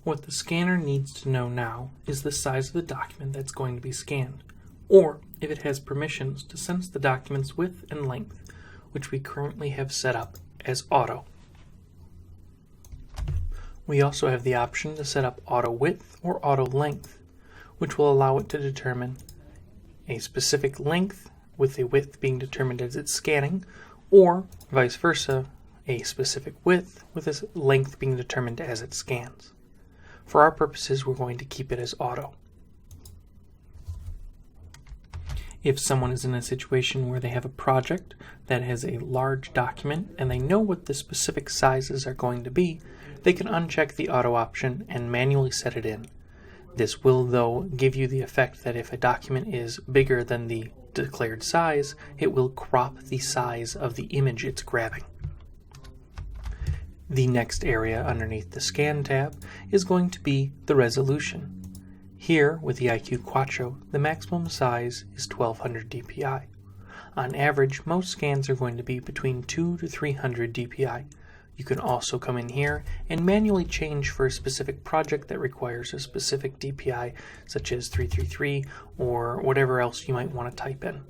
What the scanner needs to know now is the size of the document that's going to be scanned, or if it has permissions to sense the document's width and length, which we currently have set up as auto. We also have the option to set up auto width or auto length, which will allow it to determine a specific length with a width being determined as it's scanning, or vice versa, a specific width with a length being determined as it scans. For our purposes, we're going to keep it as auto. If someone is in a situation where they have a project that has a large document and they know what the specific sizes are going to be, they can uncheck the auto option and manually set it in. This will, though, give you the effect that if a document is bigger than the declared size, it will crop the size of the image it's grabbing. The next area underneath the Scan tab is going to be the resolution. Here, with the IQ Quattro, the maximum size is 1200 dpi. On average, most scans are going to be between 200 to 300 dpi. You can also come in here and manually change for a specific project that requires a specific DPI, such as 333 or whatever else you might want to type in.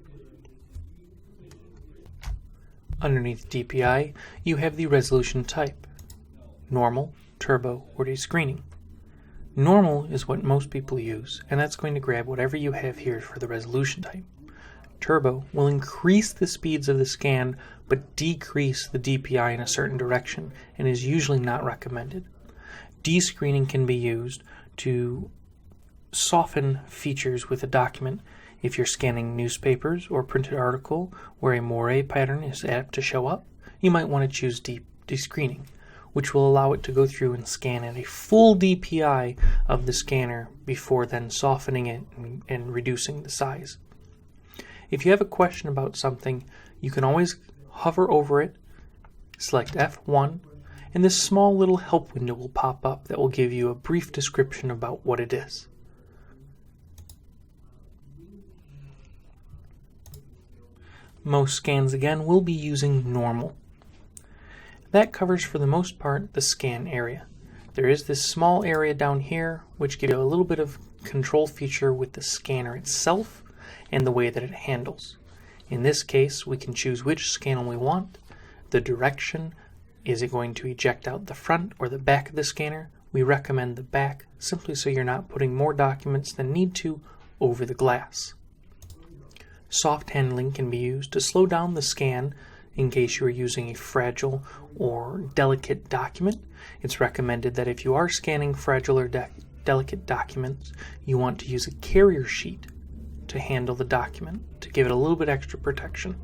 Underneath DPI, you have the resolution type: normal, turbo, or descreening. Normal is what most people use, and that's going to grab whatever you have here for the resolution type. Turbo will increase the speeds of the scan but decrease the DPI in a certain direction and is usually not recommended. Descreening can be used to soften features with a document. If you're scanning newspapers or printed article where a moire pattern is apt to show up, you might want to choose descreening, which will allow it to go through and scan at a full DPI of the scanner before then softening it and reducing the size. If you have a question about something, you can always hover over it, select F1, and this small little help window will pop up that will give you a brief description about what it is. Most scans, again, will be using normal. That covers, for the most part, the scan area. There is this small area down here which gives you a little bit of control feature with the scanner itself and the way that it handles. In this case, we can choose which scanner we want, the direction, is it going to eject out the front or the back of the scanner? We recommend the back, simply so you're not putting more documents than need to over the glass. Soft handling can be used to slow down the scan in case you are using a fragile or delicate document. It's recommended that if you are scanning fragile or delicate documents, you want to use a carrier sheet to handle the document to give it a little bit extra protection.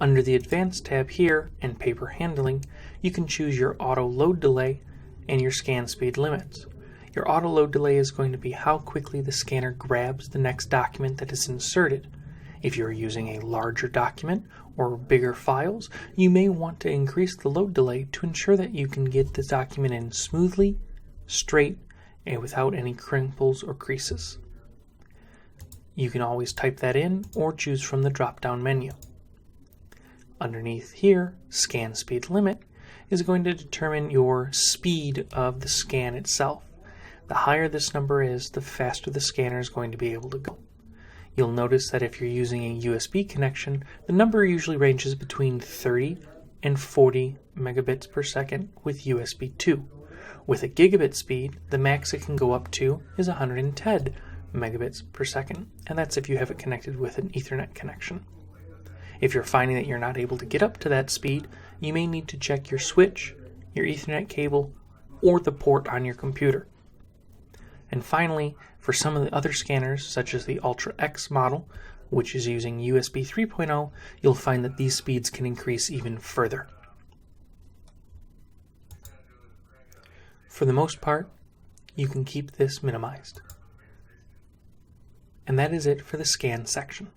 Under the Advanced tab here and Paper Handling, you can choose your auto load delay and your scan speed limits. Your auto load delay is going to be how quickly the scanner grabs the next document that is inserted. If you're using a larger document or bigger files, you may want to increase the load delay to ensure that you can get the document in smoothly, straight, and without any crinkles or creases. You can always type that in or choose from the drop-down menu. Underneath here, Scan Speed Limit is going to determine your speed of the scan itself. The higher this number is, the faster the scanner is going to be able to go. You'll notice that if you're using a USB connection, the number usually ranges between 30 and 40 megabits per second with USB 2. With a gigabit speed, the max it can go up to is 110 megabits per second, and that's if you have it connected with an Ethernet connection. If you're finding that you're not able to get up to that speed, you may need to check your switch, your Ethernet cable, or the port on your computer. And finally, for some of the other scanners, such as the Ultra X model, which is using USB 3.0, you'll find that these speeds can increase even further. For the most part, you can keep this minimized. And that is it for the scan section.